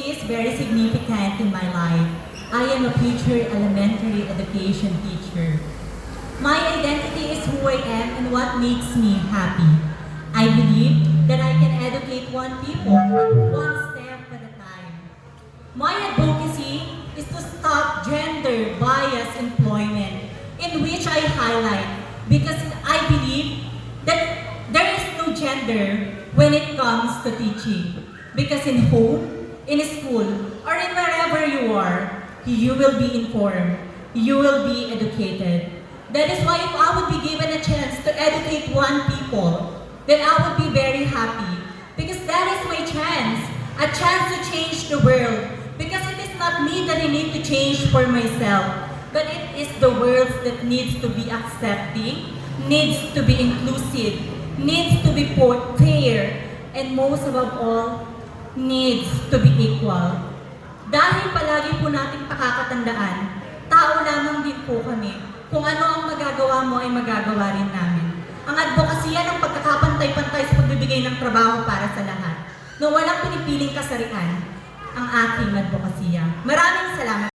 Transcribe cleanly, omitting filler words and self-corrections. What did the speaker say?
advocacy is very significant in my life. I am a future elementary education teacher. My identity is who I am and what makes me happy. I believe that I can educate one people, one step at a time. My advocacy is to stop gender bias employment, in which I highlight because I believe that there is no gender when it comes to teaching. Because in home, in school, or in wherever you are, you will be informed, you will be educated. That is why if I would be given a chance to educate one people, then I would be very happy. Because that is my chance, a chance to change the world. Because it is not me that I need to change for myself, but it is the world that needs to be accepting, needs to be inclusive, needs to be fair, and most above all, needs to be equal. Dahil palagi po nating pakakatandaan, tao lamang din po kami. Kung ano ang magagawa mo ay magagawa rin namin. Ang advokasya ng pagkakapantay-pantay sa pagbibigay ng trabaho para sa lahat, na walang pinipiling kasarian, ang aking advokasya. Maraming salamat.